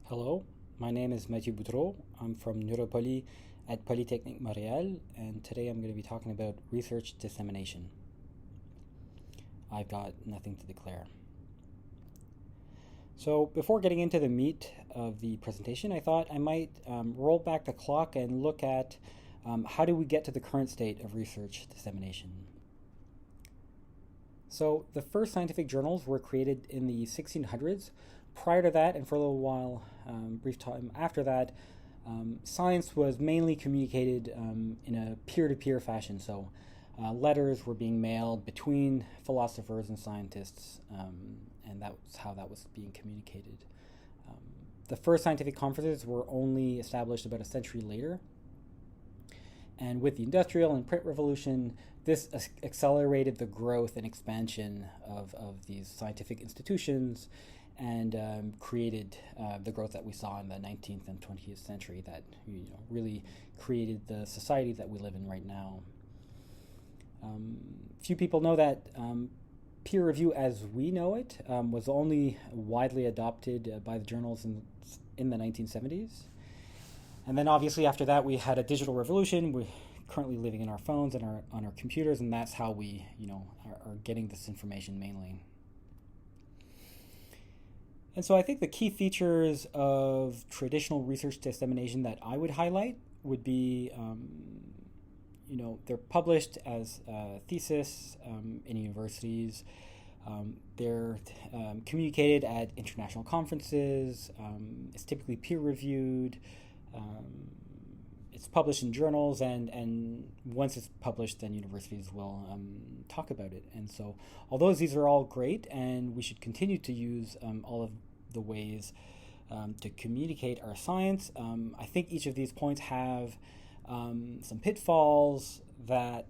Hello, my name is Mathieu Boudreau. I'm from Neuropoly at Polytechnique Montréal, and today I'm going to be talking about research dissemination. I've got nothing to declare. So before getting into the meat of the presentation, I thought I might roll back the clock and look at how do we get to the current state of research dissemination. So the first scientific journals were created in the 1600s. Prior to that, and for a little while, brief time after that, science was mainly communicated in a peer-to-peer fashion. So letters were being mailed between philosophers and scientists, and that's how that was being communicated. The first scientific conferences were only established about a century later. And with the industrial and print revolution, this accelerated the growth and expansion of these scientific institutions and created the growth that we saw in the 19th and 20th century that really created the society that we live in right now. Few people know that peer review as we know it was only widely adopted by the journals in the 1970s. And then obviously after that we had a digital revolution. We're currently living in our phones and on our computers, and that's how we are getting this information mainly. And so I think the key features of traditional research dissemination that I would highlight would be, they're published as a thesis in universities. They're communicated at international conferences. It's typically peer-reviewed. It's published in journals, and once it's published, then universities will talk about it. And so, although these are all great, and we should continue to use all of the ways to communicate our science, I think each of these points have some pitfalls that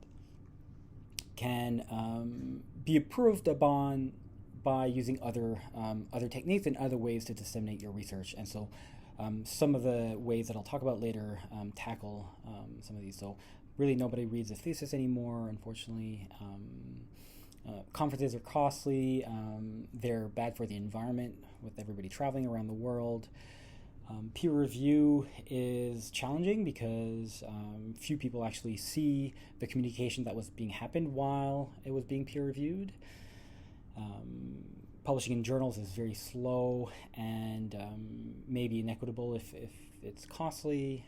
can be improved upon by using other techniques and other ways to disseminate your research. And so some of the ways that I'll talk about later tackle some of these. So really nobody reads a thesis anymore, unfortunately. Conferences are costly. They're bad for the environment with everybody traveling around the world. Peer review is challenging because few people actually see the communication that was being happened while it was being peer reviewed. Publishing in journals is very slow and maybe inequitable if it's costly,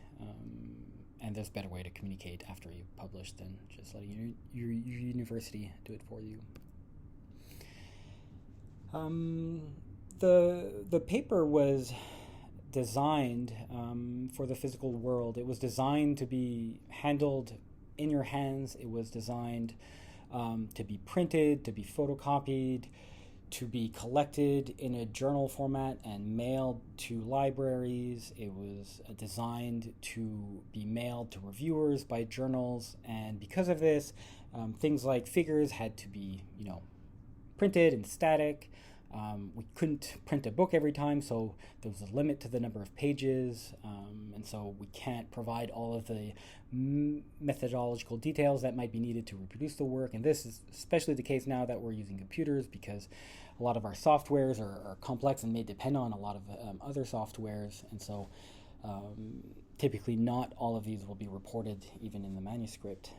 and there's a better way to communicate after you've published than just letting your university do it for you. The paper was designed for the physical world. It was designed to be handled in your hands. It was designed to be printed, to be photocopied, to be collected in a journal format and mailed to libraries. It was designed to be mailed to reviewers by journals, and because of this, things like figures had to be, printed and static. We couldn't print a book every time, so there was a limit to the number of pages, and so we can't provide all of the methodological details that might be needed to reproduce the work. And this is especially the case now that we're using computers, because a lot of our softwares are complex and may depend on a lot of other softwares, and so typically not all of these will be reported even in the manuscript.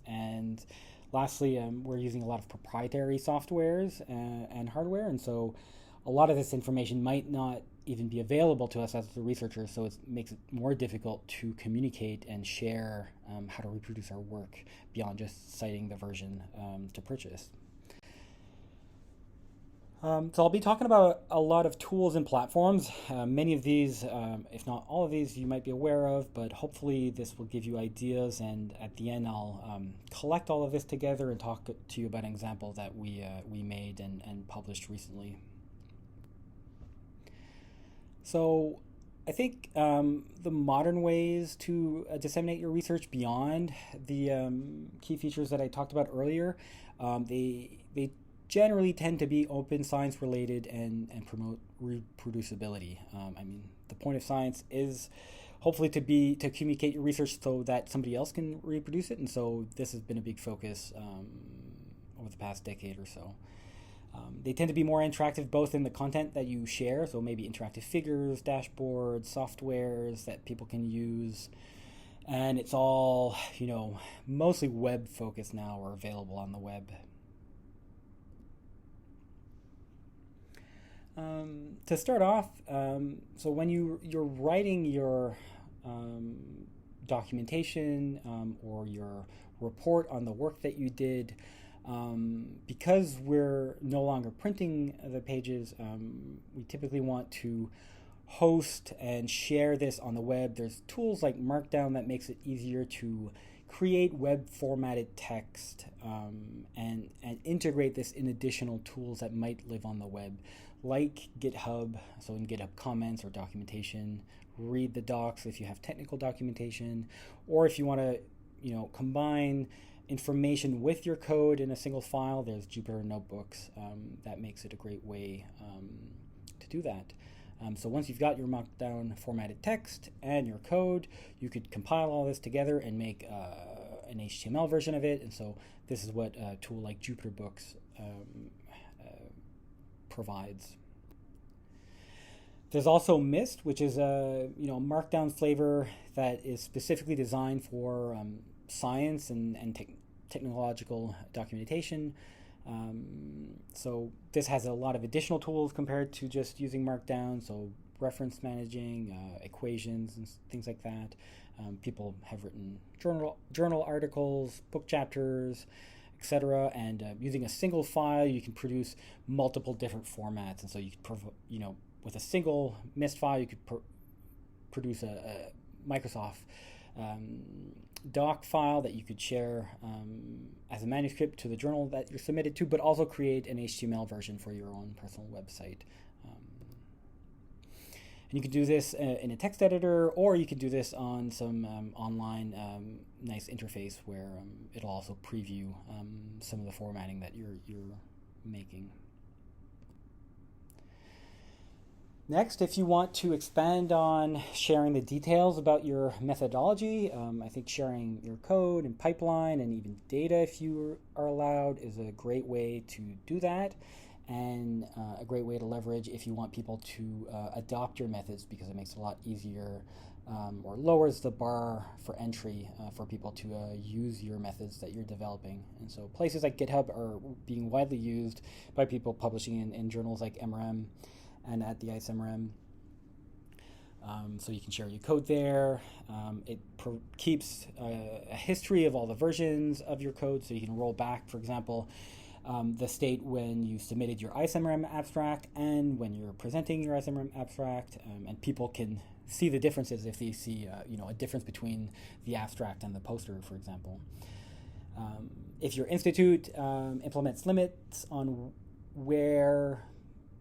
And lastly, we're using a lot of proprietary softwares and hardware, and so a lot of this information might not even be available to us as the researchers, so it makes it more difficult to communicate and share how to reproduce our work beyond just citing the version to purchase. So I'll be talking about a lot of tools and platforms. Many of these, if not all of these, you might be aware of, but hopefully this will give you ideas, and at the end I'll collect all of this together and talk to you about an example that we made and published recently. So I think the modern ways to disseminate your research beyond the key features that I talked about earlier, they generally tend to be open science related and promote reproducibility. The point of science is hopefully to communicate your research so that somebody else can reproduce it, and so this has been a big focus over the past decade or so. They tend to be more interactive both in the content that you share, so maybe interactive figures, dashboards, softwares that people can use. And it's all, mostly web focused now or available on the web. To start off, so when you're writing your documentation or your report on the work that you did, because we're no longer printing the pages, we typically want to host and share this on the web. There's tools like Markdown that makes it easier to create web formatted text and integrate this in additional tools that might live on the web, like GitHub. So in GitHub comments or documentation, read the docs if you have technical documentation, or if you want to combine information with your code in a single file, there's Jupyter Notebooks that makes it a great way to do that. So once you've got your Markdown formatted text and your code, you could compile all this together and make an HTML version of it. And so this is what a tool like Jupyter Books provides. There's also Mist, which is a Markdown flavor that is specifically designed for science and technological documentation. So this has a lot of additional tools compared to just using Markdown, so reference managing, equations and things like that. People have written journal articles, book chapters, etc. And using a single file, you can produce multiple different formats. And so you could, with a single Mist file, you could produce a Microsoft doc file that you could share as a manuscript to the journal that you're submitted to, but also create an HTML version for your own personal website. And you could do this in a text editor, or you could do this on some online nice interface where it'll also preview some of the formatting that you're making. Next, if you want to expand on sharing the details about your methodology, I think sharing your code and pipeline and even data, if you are allowed, is a great way to do that, and a great way to leverage if you want people to adopt your methods, because it makes it a lot easier or lowers the bar for entry for people to use your methods that you're developing. And so places like GitHub are being widely used by people publishing in journals like MRM and at the ISMRM. So you can share your code there. It keeps a history of all the versions of your code, so you can roll back, for example, the state when you submitted your ISMRM abstract and when you're presenting your ISMRM abstract, and people can see the differences if they see a difference between the abstract and the poster, for example. If your institute implements limits on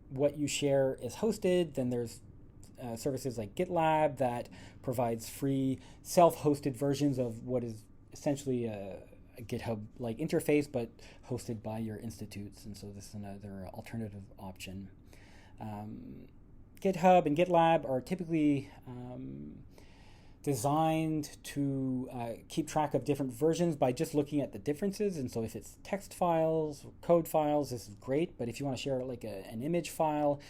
what you share is hosted, then there's services like GitLab that provides free self-hosted versions of what is essentially a GitHub-like interface, but hosted by your institutes. And so this is another alternative option. GitHub and GitLab are typically designed to keep track of different versions by just looking at the differences. And so if it's text files, code files, this is great. But if you want to share like an image file,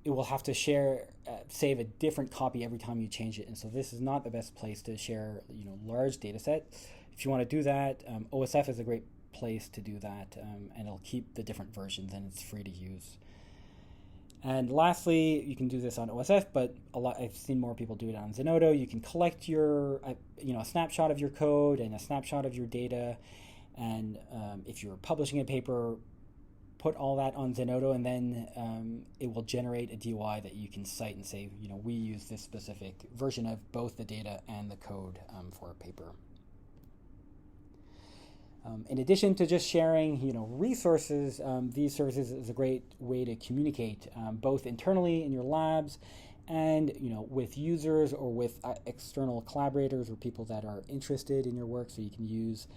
it will have to save a different copy every time you change it. And so this is not the best place to share, large data set. If you want to do that, OSF is a great place to do that, and it'll keep the different versions, and it's free to use. And lastly, you can do this on OSF, but I've seen more people do it on Zenodo. You can collect a snapshot of your code and a snapshot of your data, and if you're publishing a paper, put all that on Zenodo, and then it will generate a DOI that you can cite and say, we use this specific version of both the data and the code for a paper. In addition to just sharing, resources, these services is a great way to communicate both internally in your labs and, with users or with external collaborators or people that are interested in your work. So you can use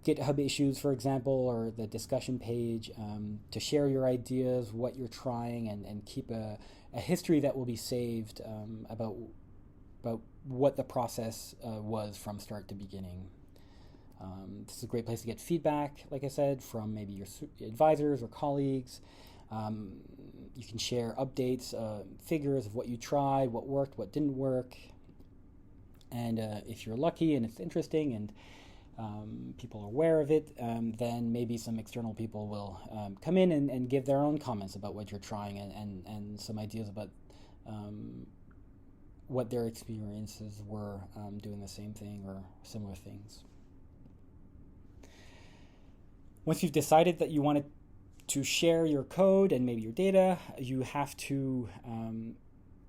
GitHub issues, for example, or the discussion page to share your ideas, what you're trying, and keep a history that will be saved about what the process was from start to beginning. This is a great place to get feedback, like I said, from maybe your advisors or colleagues, You can share updates, figures of what you tried, what worked, what didn't work. And if you're lucky and it's interesting and people are aware of it, then maybe some external people will come in and give their own comments about what you're trying and some ideas about what their experiences were doing the same thing or similar things. Once you've decided that you wanted to share your code and maybe your data, you have to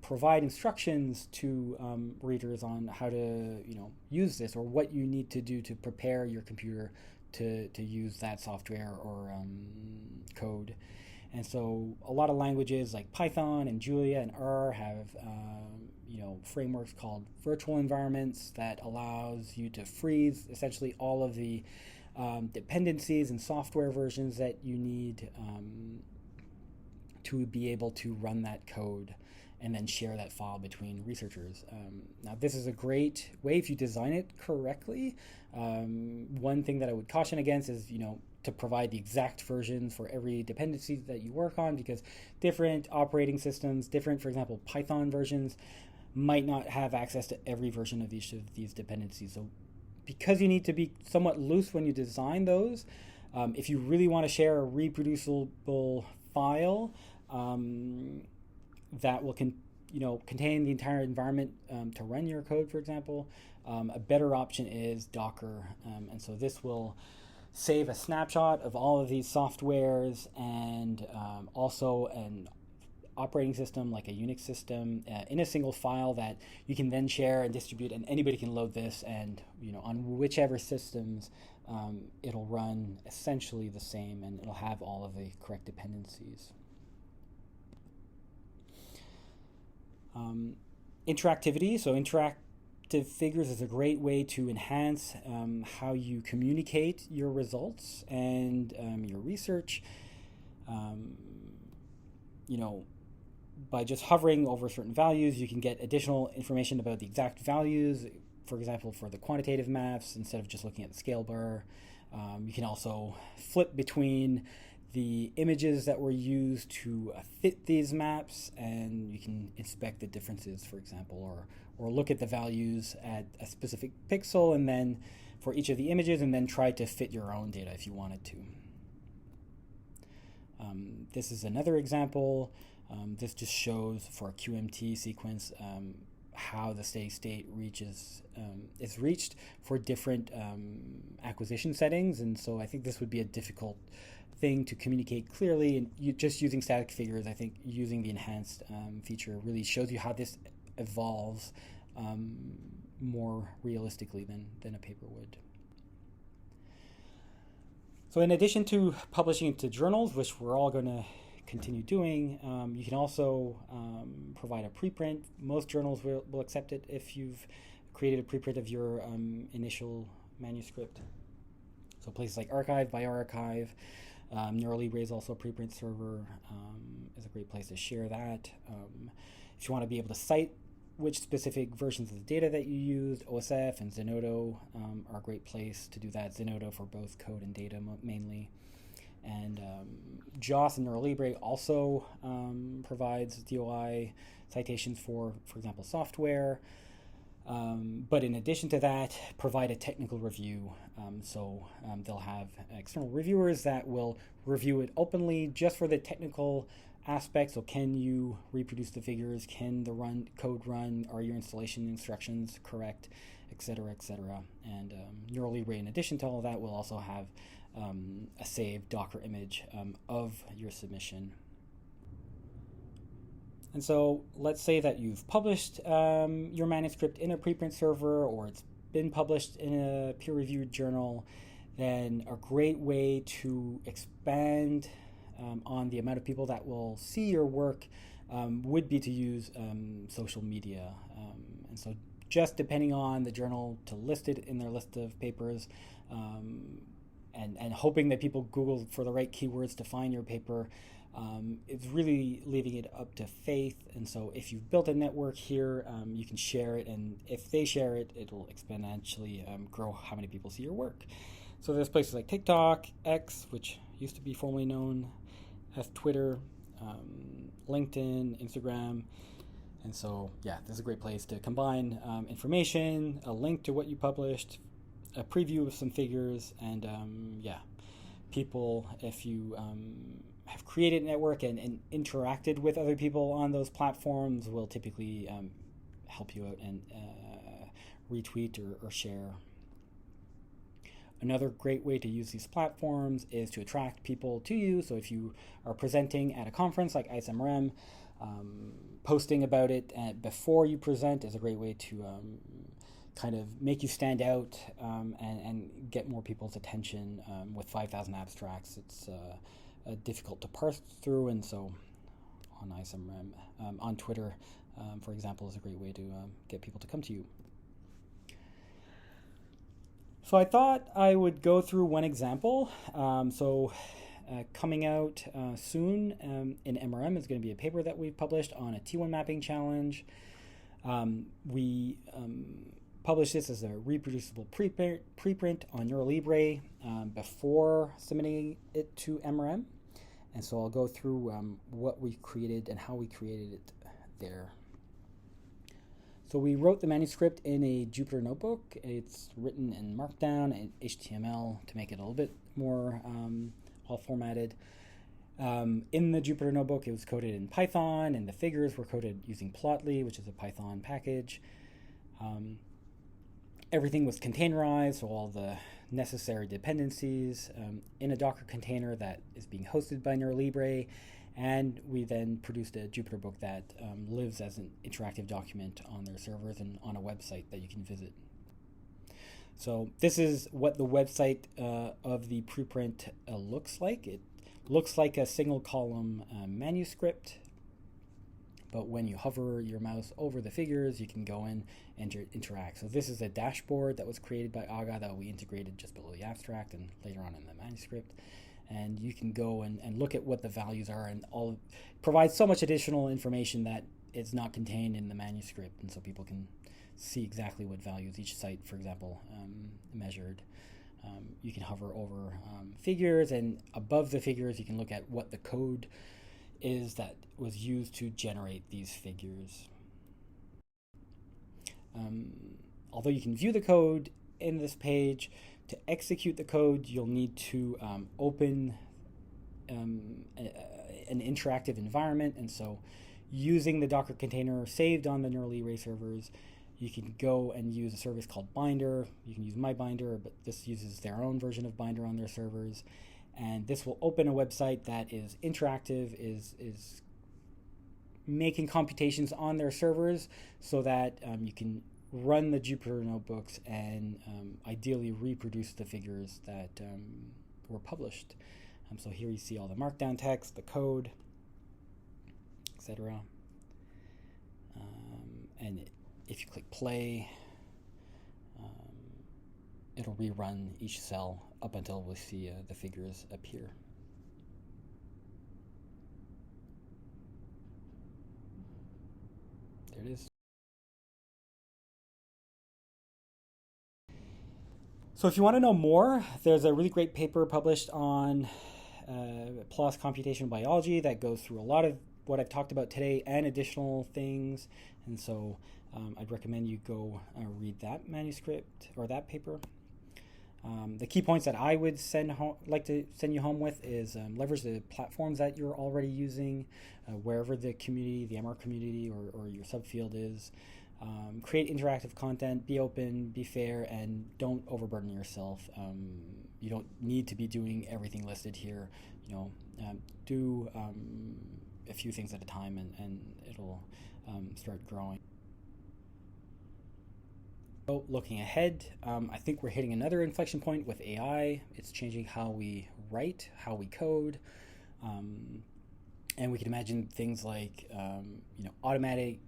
provide instructions to readers on how to use this, or what you need to do to prepare your computer to use that software or code. And so a lot of languages like Python and Julia and R have frameworks called virtual environments that allows you to freeze essentially all of the dependencies and software versions that you need to be able to run that code and then share that file between researchers. Now, this is a great way if you design it correctly. One thing that I would caution against is, to provide the exact versions for every dependency that you work on, because different operating systems, different, for example, Python versions, might not have access to every version of each of these dependencies. So because you need to be somewhat loose when you design those, if you really want to share a reproducible file that will contain the entire environment to run your code, for example, a better option is Docker. And so this will save a snapshot of all of these softwares and also an operating system like a Unix system in a single file that you can then share and distribute, and anybody can load this, and on whichever systems it'll run essentially the same, and it'll have all of the correct dependencies. Interactivity. So interactive figures is a great way to enhance how you communicate your results and your research. By just hovering over certain values, you can get additional information about the exact values. For example, for the quantitative maps, instead of just looking at the scale bar, you can also flip between the images that were used to fit these maps, and you can inspect the differences, for example, or look at the values at a specific pixel and then for each of the images, and then try to fit your own data if you wanted to. This is another example. This just shows for a QMT sequence how the steady state is reached for different acquisition settings, and so I think this would be a difficult thing to communicate clearly, and just using static figures, I think using the enhanced feature really shows you how this evolves more realistically than a paper would. So in addition to publishing into journals, which we're all going to continue doing, you can also provide a preprint. Most journals will accept it if you've created a preprint of your initial manuscript. So places like Archive, bioRxiv, NeuroLibre is also a preprint server, is a great place to share that. If you want to be able to cite which specific versions of the data that you used, OSF and Zenodo are a great place to do that. Zenodo for both code and data mainly. And JOS and NeuroLibre also provides DOI citations for example, software. But in addition to that, provide a technical review. So they'll have external reviewers that will review it openly just for the technical aspects. So can you reproduce the figures? Can the code run? Are your installation instructions correct? Et cetera, et cetera. And NeuroLibre, in addition to all of that, will also have a saved Docker image of your submission. And so let's say that you've published your manuscript in a preprint server, or it's been published in a peer-reviewed journal. Then a great way to expand on the amount of people that will see your work would be to use social media. And so just depending on the journal to list it in their list of papers, and hoping that people Google for the right keywords to find your paper, it's really leaving it up to faith. And so if you've built a network here, you can share it, and if they share it, it'll exponentially grow how many people see your work. So there's places like TikTok, X, which used to be formerly known as Twitter, LinkedIn, Instagram. And so, yeah, this is a great place to combine information, a link to what you published, a preview of some figures, and people, if you have created a network and interacted with other people on those platforms, will typically help you out and retweet or share. Another great way to use these platforms is to attract people to you. So if you are presenting at a conference like ISMRM, posting about it before you present is a great way to kind of make you stand out and get more people's attention. With 5,000 abstracts, it's difficult to parse through, and so on ISMRM, on Twitter, for example, is a great way to get people to come to you. So I thought I would go through one example. Coming out soon in MRM is going to be a paper that we've published on a T1 mapping challenge. We published this as a reproducible preprint on NeuroLibre before submitting it to MRM. And so I'll go through what we created and how we created it there. So we wrote the manuscript in a Jupyter notebook. It's written in Markdown and HTML to make it a little bit more all formatted. In the Jupyter notebook, it was coded in Python, and the figures were coded using Plotly, which is a Python package. Everything was containerized, so all the necessary dependencies in a Docker container that is being hosted by NeuroLibre. And we then produced a Jupyter book that lives as an interactive document on their servers and on a website that you can visit. So this is what the website of the preprint looks like. It looks like a single column manuscript, but when you hover your mouse over the figures, you can go in and interact. So this is a dashboard that was created by Aga that we integrated just below the abstract and later on in the manuscript. And you can go and look at what the values are, and all provides so much additional information that is not contained in the manuscript, and so people can see exactly what values each site, for example, measured. You can hover over figures, and above the figures you can look at what the code is that was used to generate these figures. Although you can view the code in this page, to execute the code, you'll need to open an interactive environment. And so using the Docker container saved on the NeuroLibre servers, you can go and use a service called Binder. You can use MyBinder, but this uses their own version of Binder on their servers. And this will open a website that is interactive, is making computations on their servers so that you can run the Jupyter notebooks and ideally reproduce the figures that were published. So here you see all the markdown text, the code, etc. And if you click play, it'll rerun each cell up until we see the figures appear. There it is. So if you want to know more, there's a really great paper published on PLOS computational biology that goes through a lot of what I've talked about today and additional things. And so I'd recommend you go read that manuscript or that paper. The key points that I would like to send you home with is leverage the platforms that you're already using, wherever the community, the MR community or your subfield is. Create interactive content, be open, be fair, and don't overburden yourself. You don't need to be doing everything listed here. Do a few things at a time, and it'll start growing. So looking ahead, I think we're hitting another inflection point with AI. It's changing how we write, how we code, and we can imagine things like automatically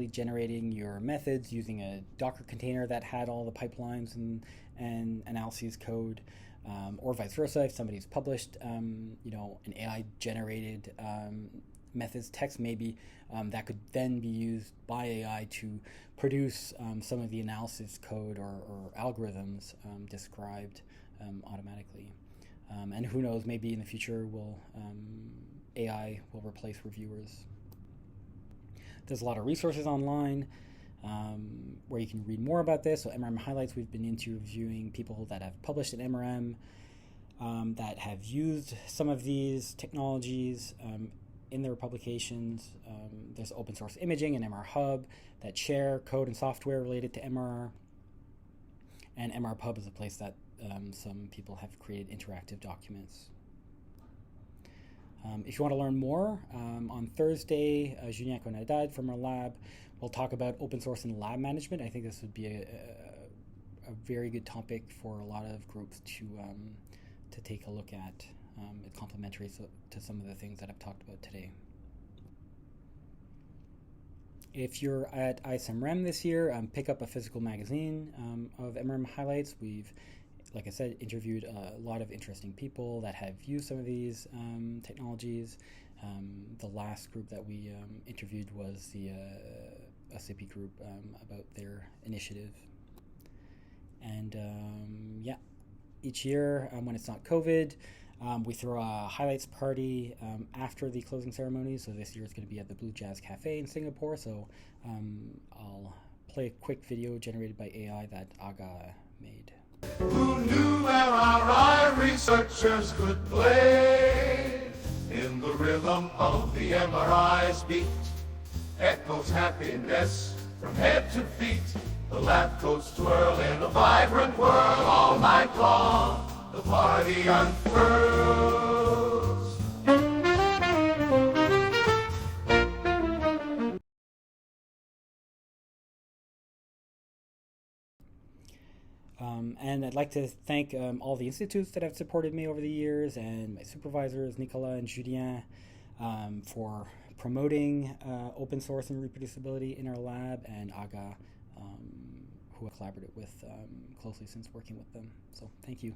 generating your methods using a Docker container that had all the pipelines and analyses code, or vice versa. If somebody's published an AI generated methods text, maybe that could then be used by AI to produce some of the analysis code or algorithms described automatically. And who knows, maybe in the future AI will replace reviewers. There's a lot of resources online where you can read more about this. So MRM Highlights, we've been interviewing people that have published in MRM, that have used some of these technologies in their publications. There's open source imaging and MR Hub that share code and software related to MR. And MR Pub is a place that some people have created interactive documents. If you want to learn more, on Thursday, Julien Conadad from our lab will talk about open source and lab management. I think this would be a very good topic for a lot of groups to take a look at. It's complementary to some of the things that I've talked about today. If you're at ISMRM this year, pick up a physical magazine of MRM Highlights. We've, like I said, interviewed a lot of interesting people that have used some of these technologies. The last group that we interviewed was the SIPI group about their initiative. And yeah, each year when it's not COVID, we throw a highlights party after the closing ceremony. So this year it's going to be at the Blue Jazz Cafe in Singapore. So I'll play a quick video generated by AI that Aga made. Who knew MRI researchers could play in the rhythm of the MRI's beat? Echoes happiness from head to feet. The lab coats twirl in a vibrant whirl all night long. The party unfurls. And I'd like to thank all the institutes that have supported me over the years, and my supervisors, Nicolas and Julien, for promoting open source and reproducibility in our lab, and Aga, who I collaborated with closely since working with them. So thank you.